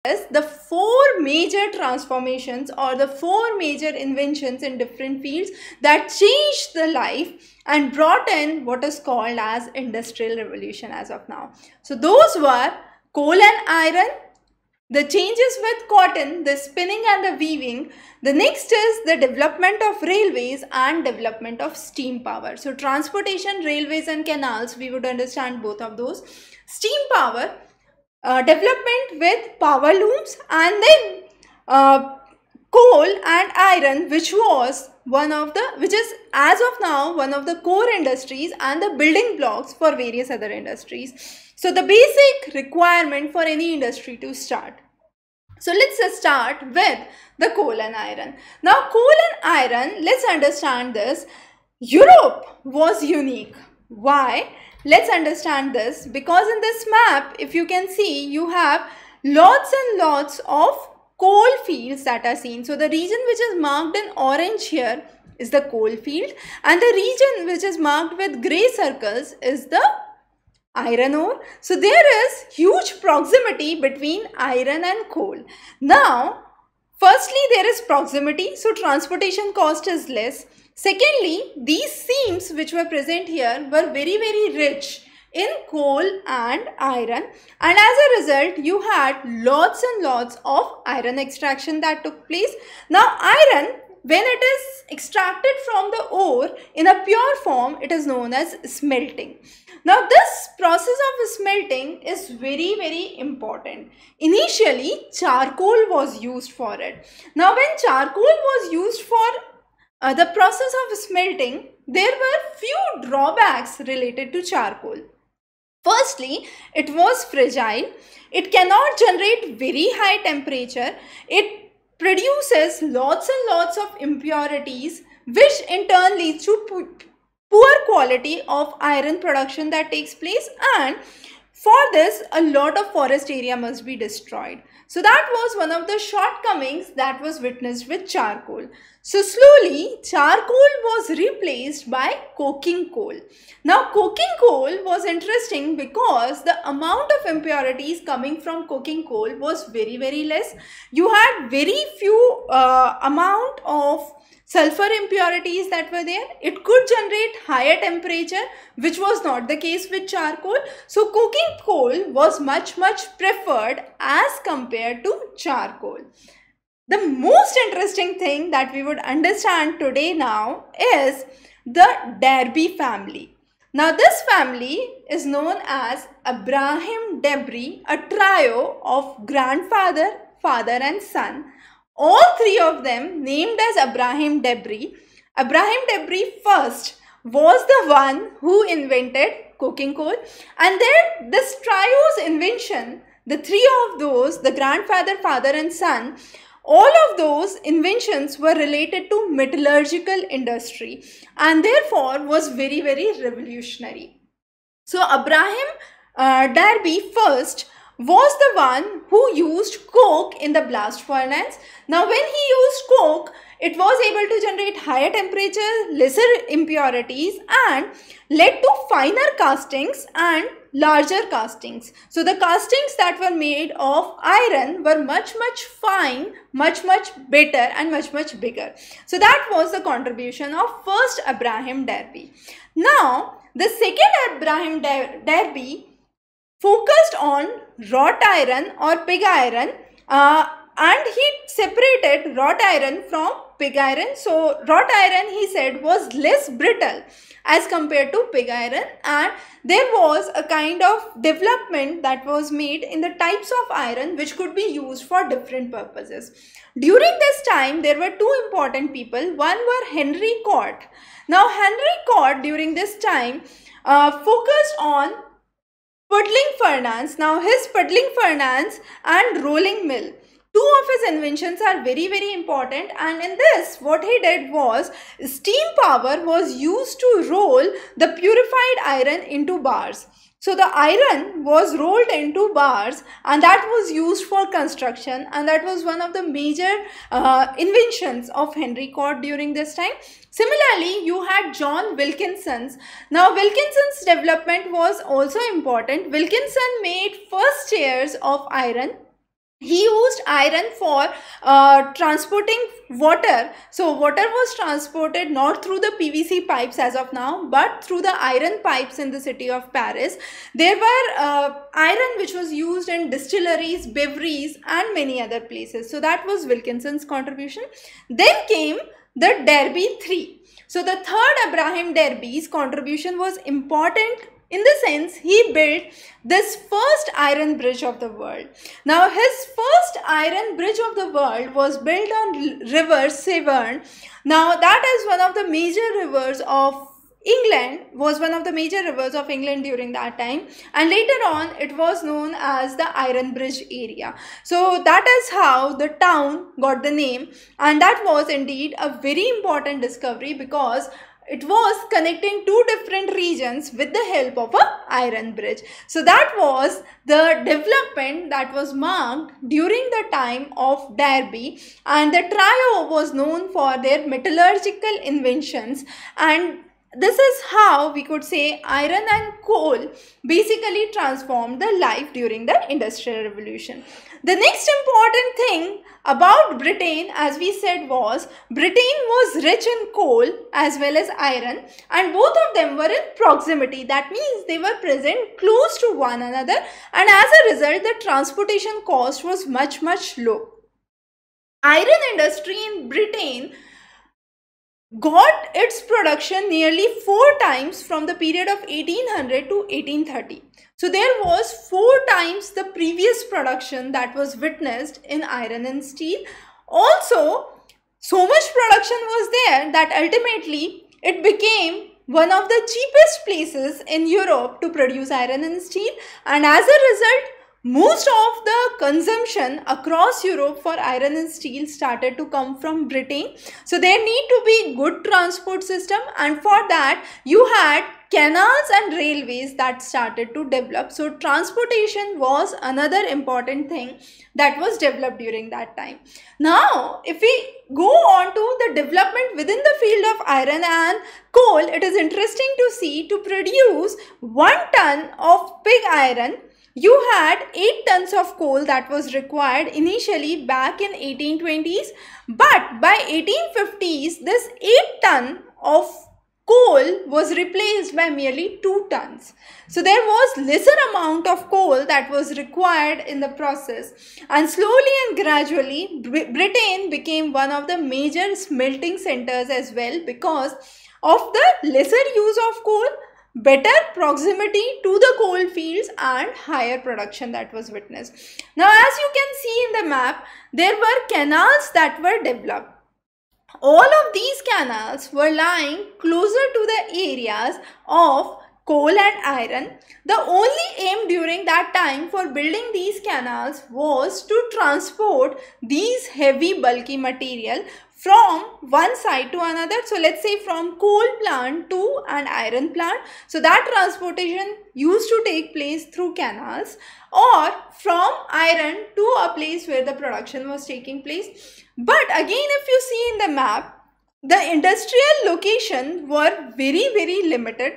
the four major transformations or the four major inventions in different fields that changed the life and brought in what is called as industrial revolution as of now. So those were coal and iron, the changes with cotton, the spinning and the weaving. The next is the development of railways and development of steam power. So transportation, railways and canals, we would understand both of those. Steam power, development with power looms, and then coal and iron, which is as of now one of the core industries and the building blocks for various other industries. So the basic requirement for any industry to start. So let's start with the coal and iron. Now coal and iron, let's understand this. Europe was unique. Why? Let's understand this, because in this map, if you can see, you have lots and lots of coal fields that are seen. So the region which is marked in orange here is the coal field, and the region which is marked with grey circles is the iron ore. So there is huge proximity between iron and coal. Now, firstly, there is proximity, so transportation cost is less. Secondly, these seams which were present here were very rich in coal and iron, and as a result you had lots and lots of iron extraction that took place. Now iron, when it is extracted from the ore in a pure form, it is known as smelting. Now this process of smelting is very important. Initially charcoal was used for it. Now when charcoal was used for the process of smelting, there were few drawbacks related to charcoal. Firstly, it was fragile. It cannot generate very high temperature. It produces lots and lots of impurities, which in turn leads to poor quality of iron production that takes place, and for this a lot of forest area must be destroyed. So that was one of the shortcomings that was witnessed with charcoal. So slowly charcoal was replaced by coking coal. Now coking coal was interesting because the amount of impurities coming from coking coal was very less. You had very few amount of sulfur impurities that were there. It could generate higher temperature, which was not the case with charcoal. So coking coal was much preferred as compared to charcoal. The most interesting thing that we would understand today now is the Derby family. Now this family is known as Abraham Derby, a trio of grandfather, father and son. All three of them named as Abraham Derby. Abraham Derby first was the one who invented coking coal, and then this trio's invention, the three of those, the grandfather, father and son, all of those inventions were related to metallurgical industry and therefore was very revolutionary. So Abraham Derby first was the one who used coke in the blast furnace. Now when he used coke, it was able to generate higher temperature, lesser impurities, and led to finer castings and larger castings. So the castings that were made of iron were much fine, much better and much bigger. So that was the contribution of first Abraham Derby. Now the second Abraham Derby focused on wrought iron or pig iron, and he separated wrought iron from pig iron. So wrought iron, he said, was less brittle as compared to pig iron, and there was a kind of development that was made in the types of iron which could be used for different purposes. During this time, there were two important people. One were Henry Cort. Now Henry Cort during this time focused on puddling furnace. Now his puddling furnace and rolling mill, two of his inventions are very important, and in this what he did was steam power was used to roll the purified iron into bars. So the iron was rolled into bars and that was used for construction, and that was one of the major inventions of Henry Cort during this time. Similarly, you had John Wilkinson's. Now Wilkinson's development was also important. Wilkinson made first chairs of iron he used iron for transporting water. So water was transported not through the PVC pipes as of now, but through the iron pipes in the city of Paris. There were iron which was used in distilleries, breweries and many other places. So that was Wilkinson's contribution. Then came the Derby 3. So the third Abraham Derby's contribution was important in the sense he built this first iron bridge of the world. Now his first iron bridge of the world was built on river Severn. Now that is one of the major rivers of England, was one of the major rivers of England during that time, and later on it was known as the Iron Bridge area. So that is how the town got the name, and that was indeed a very important discovery because it was connecting two different regions with the help of an iron bridge. So that was the development that was marked during the time of Derby, and the trio was known for their metallurgical inventions, and this is how we could say iron and coal basically transformed the life during the Industrial Revolution. The next important thing about Britain, as we said, was Britain was rich in coal as well as iron, and both of them were in proximity. That means they were present close to one another, and as a result the transportation cost was much low. Iron industry in Britain got its production nearly 4 times from the period of 1800 to 1830. So there was 4 times the previous production that was witnessed in iron and steel. Also, so much production was there that ultimately it became one of the cheapest places in Europe to produce iron and steel, and as a result most of the consumption across Europe for iron and steel started to come from Britain. So there need to be good transport system, and for that you had canals and railways that started to develop. So transportation was another important thing that was developed during that time. Now if we go on to the development within the field of iron and coal, it is interesting to see to produce 1 ton of pig iron you had 8 tons of coal that was required initially back in 1820s, but by 1850s this 8 ton of coal was replaced by merely 2 tons. So there was lesser amount of coal that was required in the process, and slowly and gradually Britain became one of the major smelting centers as well because of the lesser use of coal, better proximity to the coal fields and higher production that was witnessed. Now as you can see in the map, there were canals that were developed. All of these canals were lying closer to the areas of coal and iron. The only aim during that time for building these canals was to transport these heavy bulky material from one side to another. So let's say from coal plant to an iron plant. So that transportation used to take place through canals, or from iron to a place where the production was taking place. But again, if you see in the map, the industrial location were very limited.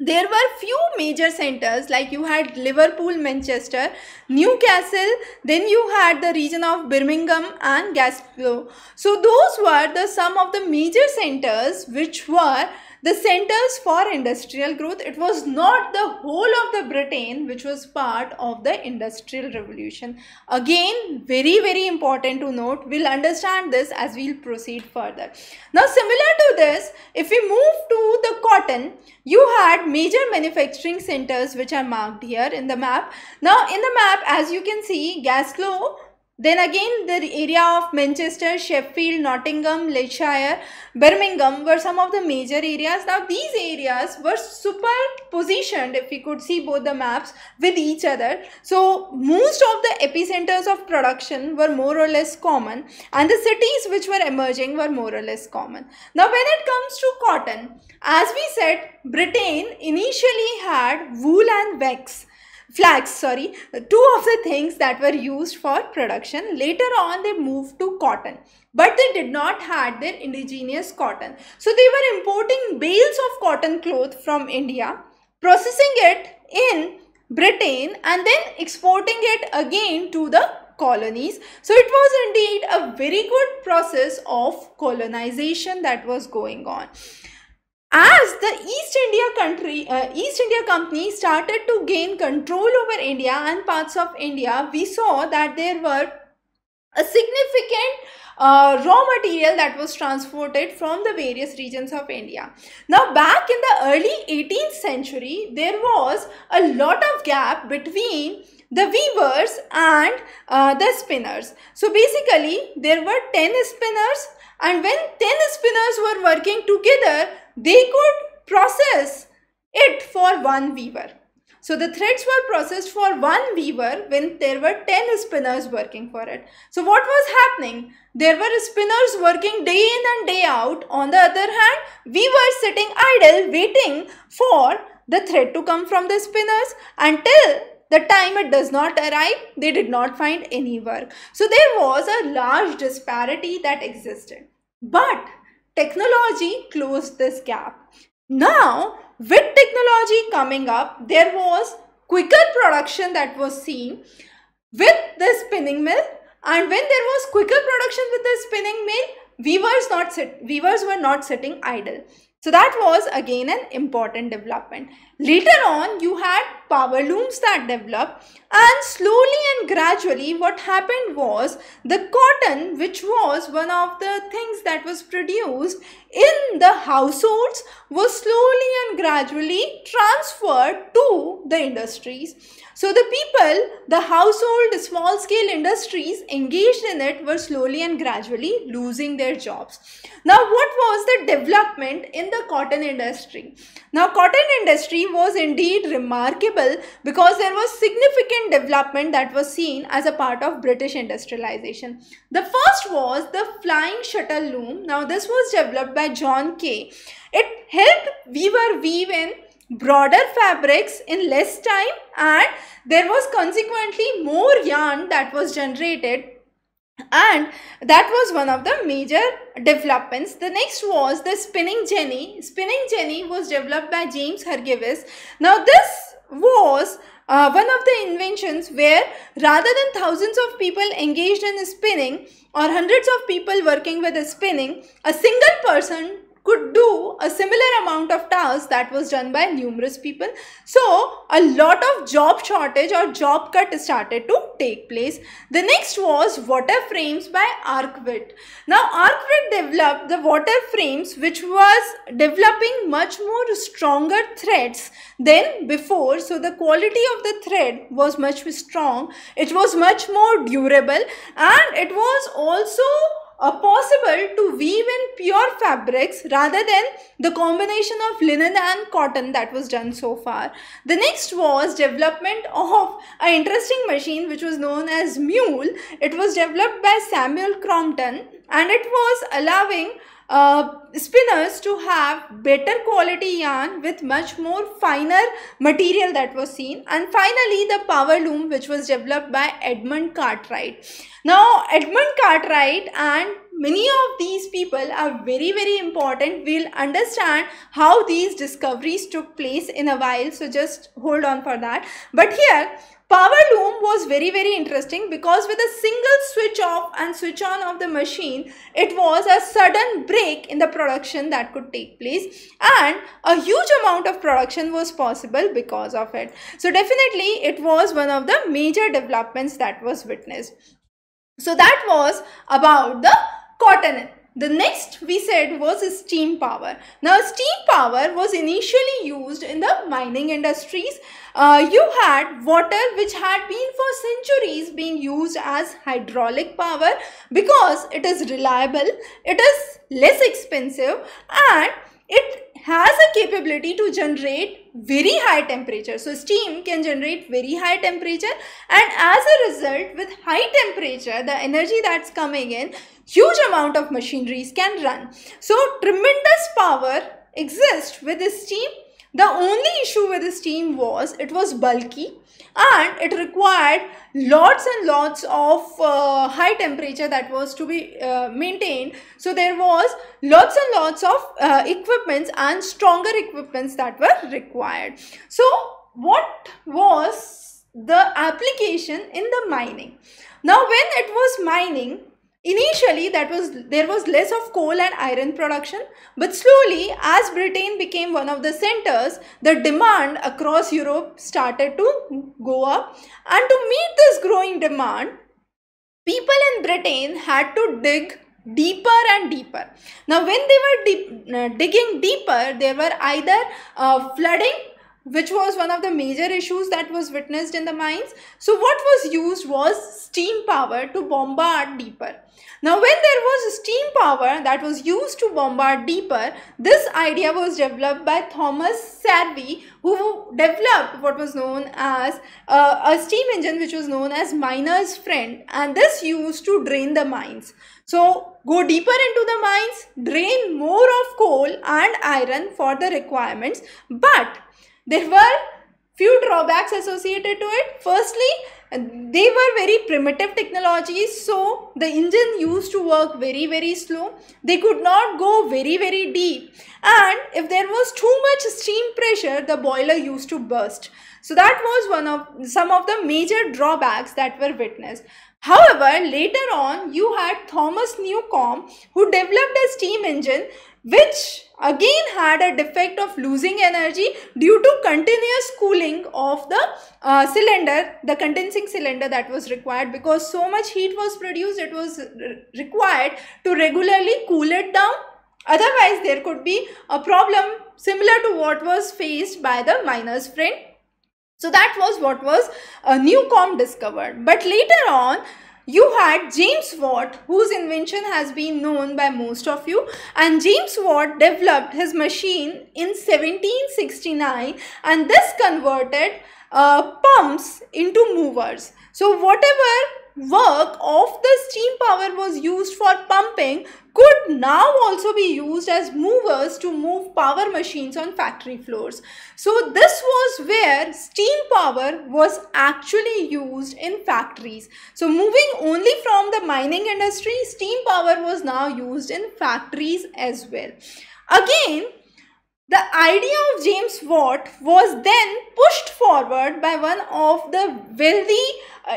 There were few major centers, like you had Liverpool, Manchester, Newcastle, then you had the region of Birmingham and Glasgow. So those were some of the major centers which were the centers for industrial growth. It was not the whole of the Britain which was part of the Industrial Revolution. Again, very important to note. We'll understand this as we'll proceed further. Now similar to this, if we move to the cotton, you had major manufacturing centers which are marked here in the map. Now in the map, as you can see, Glasgow, then again the area of Manchester, Sheffield, Nottingham, Leicestershire, Birmingham were some of the major areas. Now these areas were superpositioned, if we could see both the maps, with each other. So most of the epicenters of production were more or less common, and the cities which were emerging were more or less common. Now when it comes to cotton, as we said, Britain initially had wool and flax, two of the things that were used for production. Later on they moved to cotton, but they did not have their indigenous cotton. So they were importing bales of cotton cloth from India, processing it in Britain and then exporting it again to the colonies. So it was indeed a very good process of colonization that was going on. As the East India Company started to gain control over India and parts of India, we saw that there were a significant raw material that was transported from the various regions of India. Now, back in the early 18th century, there was a lot of gap between the weavers and the spinners. So basically, there were 10 spinners, and when 10 spinners were working together, they could process it for one weaver. So the threads were processed for one weaver when there were 10 spinners working for it. So what was happening? There were spinners working day in and day out. On the other hand, weavers sitting idle waiting for the thread to come from the spinners, until the time it does not arrive, they did not find any work. So there was a large disparity that existed. But technology closed this gap. Now, with technology coming up, there was quicker production that was seen with the spinning mill, and when there was quicker production with the spinning mill, weavers were not sitting idle. So that was again an important development. Later on, you had power looms that developed, and slowly and gradually what happened was the cotton, which was one of the things that was produced in the households, was slowly and gradually transferred to the industries. So the people, the household, small scale industries engaged in it were slowly and gradually losing their jobs. Now, what was the development in the cotton industry? Now, cotton industry was indeed remarkable because there was significant development that was seen as a part of British industrialization. The first was the flying shuttle loom. Now, this was developed by John Kay. It helped weaver weave in broader fabrics in less time, and there was consequently more yarn that was generated, and that was one of the major developments. The next was the spinning jenny. Spinning jenny was developed by James Hargreaves. Now this was one of the inventions where rather than thousands of people engaged in spinning or hundreds of people working with spinning, a single person could do a similar amount of tasks that was done by numerous people. So a lot of job shortage or job cut started to take place. The next was water frames by Arkwright. Now Arkwright developed the water frames, which was developing much more stronger threads than before. So the quality of the thread was much strong, it was much more durable, and it was also possible to weave in pure fabrics rather than the combination of linen and cotton that was done so far. The next was development of an interesting machine which was known as mule. It was developed by Samuel Crompton, and it was allowing spinners to have better quality yarn with much more finer material that was seen. And finally, the power loom, which was developed by Edmund Cartwright. Now, Edmund Cartwright and many of these people are very, very important. We'll understand how these discoveries took place in a while, so just hold on for that. But here, power loom was very, very interesting because with a single switch off and switch on of the machine, it was a sudden break in the production that could take place, and a huge amount of production was possible because of it. So definitely it was one of the major developments that was witnessed. So that was about the cotton. The next we said was steam power. Now steam power was initially used in the mining industries. You had water which had been for centuries being used as hydraulic power because it is reliable, it is less expensive, and it has a capability to generate very high temperature. So steam can generate very high temperature, and as a result, with high temperature, the energy that's coming in, huge amount of machineries can run. So tremendous power exists with steam. The only issue with steam was it was bulky and it required lots and lots of high temperature that was to be maintained. So there was lots and lots of equipments and stronger equipments that were required. So what was the application in the mining? Now when it was mining, initially there was less of coal and iron production, but slowly as Britain became one of the centers, the demand across Europe started to go up, and to meet this growing demand, people in Britain had to dig deeper and deeper. Now when they were digging deeper, there were either flooding, which was one of the major issues that was witnessed in the mines. So what was used was steam power to bombard deeper. Now when there was steam power that was used to bombard deeper, this idea was developed by Thomas Sarvey, who developed what was known as a steam engine which was known as miner's friend, and this used to drain the mines. So go deeper into the mines, drain more of coal and iron for the requirements, but there were few drawbacks associated to it. Firstly, they were very primitive technologies, so the engine used to work very slow. They could not go very deep, and if there was too much steam pressure, the boiler used to burst. So that was some of the major drawbacks that were witnessed. However, later on you had Thomas Newcomb, who developed a steam engine which again had a defect of losing energy due to continuous cooling of the cylinder, the condensing cylinder that was required. Because so much heat was produced, it was required to regularly cool it down. Otherwise, there could be a problem similar to what was faced by the miner's friend. So that was what was Newcomb discovered. But later on, you had James Watt, whose invention has been known by most of you, and James Watt developed his machine in 1769, and this converted pumps into movers. So whatever work of the steam power was used for pumping could now also be used as movers to move power machines on factory floors. So this was where steam power was actually used in factories. So moving only from the mining industry, steam power was now used in factories as well. Again, the idea of James Watt was then pushed forward by one of the wealthy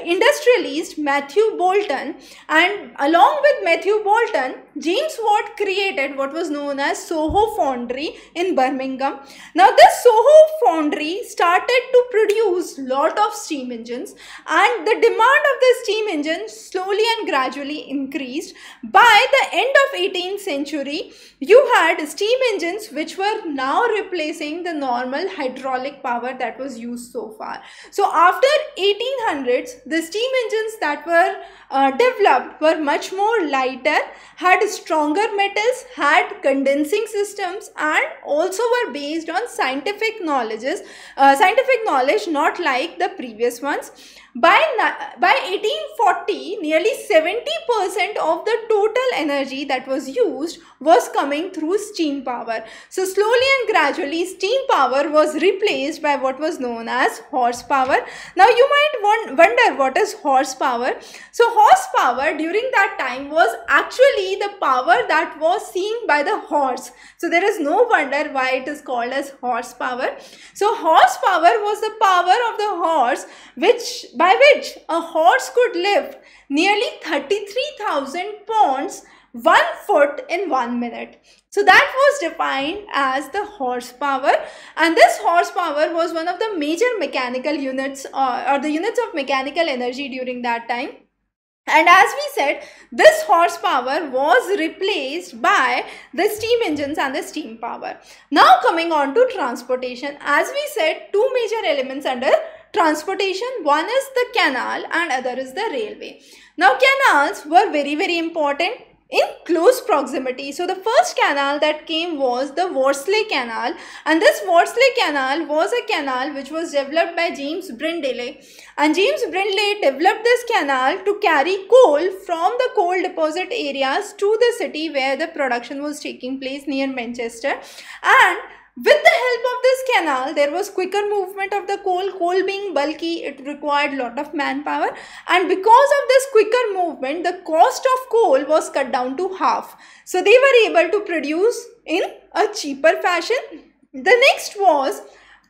industrialist, Matthew Boulton, and along with Matthew Boulton, James Watt created what was known as Soho Foundry in Birmingham. Now this Soho Foundry started to produce lot of steam engines, and the demand of the steam engine slowly and gradually increased. By the end of 18th century, you had steam engines which were now replacing the normal hydraulic power that was used so far. So after 1800s, the steam engines that were developed were much more lighter, had stronger metals, had condensing systems, and also were based on scientific knowledge, not like the previous ones. By 1840, nearly 70% of the total energy that was used was coming through steam power. So slowly and gradually, steam power was replaced by what was known as horsepower. Now you might wonder what is horsepower. So horsepower during that time was actually the power that was seen by the horse. So there is no wonder why it is called as horsepower. So horsepower was the power of the horse by which a horse could lift nearly 33,000 pounds 1 foot in 1 minute. So that was defined as the horsepower, and this horsepower was one of the major mechanical units or the units of mechanical energy during that time. And as we said, this horsepower was replaced by the steam engines and the steam power. Now coming on to transportation, as we said, two major elements under transportation. One is the canal and other is the railway. Now canals were very important in close proximity. So the first canal that came was the Worsley Canal, and this Worsley Canal was a canal which was developed by James Brindley, and James Brindley developed this canal to carry coal from the coal deposit areas to the city where the production was taking place near Manchester. And with the help of this canal, there was quicker movement of the coal. Coal being bulky, it required lot of manpower, and because of this quicker movement, the cost of coal was cut down to half. So they were able to produce in a cheaper fashion. The next was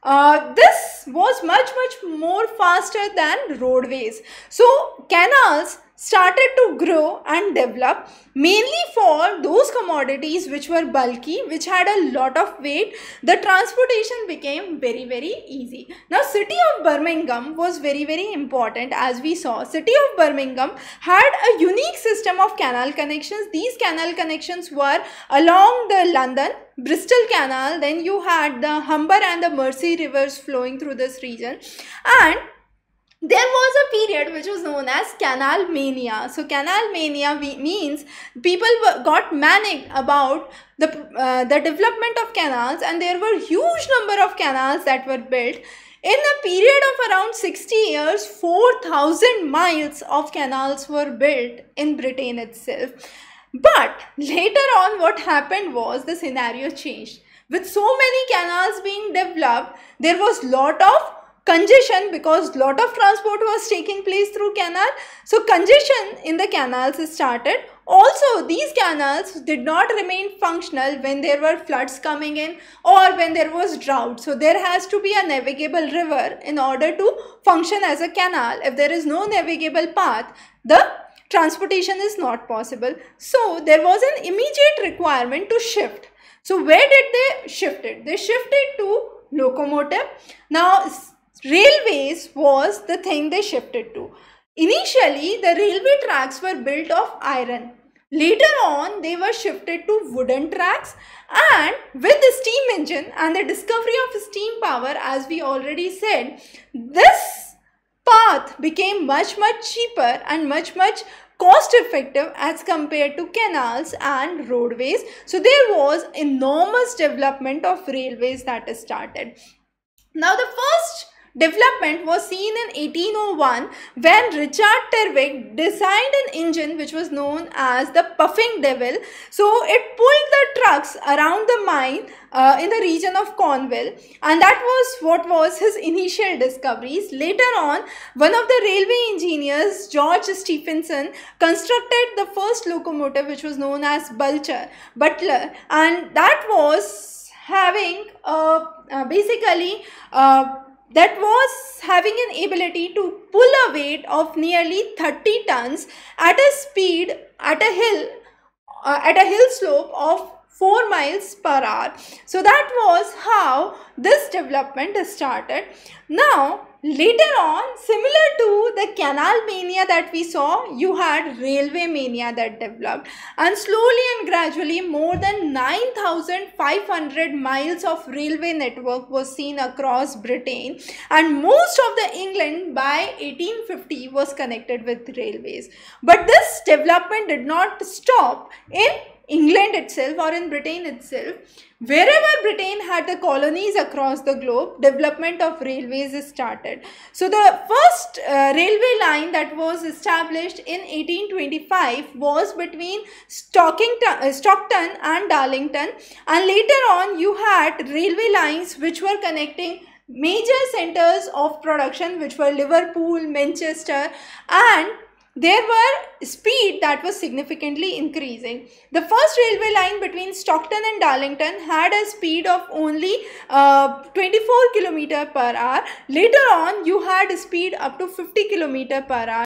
this was much more faster than roadways. So canals started to grow and develop mainly for those commodities which were bulky, which had a lot of weight. The transportation became very easy. Now city of Birmingham was very important. As we saw, city of Birmingham had a unique system of canal connections. These canal connections were along the London Bristol Canal, then you had the Humber and the Mersey rivers flowing through this region, and there was a period which was known as Canal Mania. So Canal Mania means people got manic about the development of canals, and there were huge number of canals that were built. In a period of around 60 years, 4,000 miles of canals were built in Britain itself. But later on, what happened was the scenario changed. With so many canals being developed, there was lot of congestion because lot of transport was taking place through canal. So congestion in the canals started. Also, these canals did not remain functional when there were floods coming in or when there was drought. So there has to be a navigable river in order to function as a canal. If there is no navigable path, the transportation is not possible. So there was an immediate requirement to shift. So where did they shift it? They shifted to locomotive. Now railways was the thing they shifted to. Initially the railway tracks were built of iron. Later on they were shifted to wooden tracks, and with the steam engine and the discovery of steam power, as we already said, this path became much cheaper and much cost effective as compared to canals and roadways. So there was enormous development of railways that started. Now the first development was seen in 1801 when Richard Trevithick designed an engine which was known as the Puffing Devil. So it pulled the trucks around the mine in the region of Cornwall, and that was what was his initial discoveries. Later on, one of the railway engineers, George Stephenson, constructed the first locomotive which was known as Butler, and that was having that was having an ability to pull a weight of nearly 30 tons at a speed at a hill slope of 4 miles per hour. So that was how this development started. Now later on, similar to the canal mania that we saw, you had railway mania that developed, and slowly and gradually more than 9,500 miles of railway network was seen across Britain, and most of the England by 1850 was connected with railways. But this development did not stop in England itself or in Britain itself. Wherever Britain had the colonies across the globe, development of railways started. So the first railway line that was established in 1825 was between Stockton and Darlington, and later on you had railway lines which were connecting major centers of production, which were Liverpool, Manchester, and there were speed that was significantly increasing. The first railway line between Stockton and Darlington had a speed of only 24 km per hour. Later on, you had a speed up to 50 km per hour.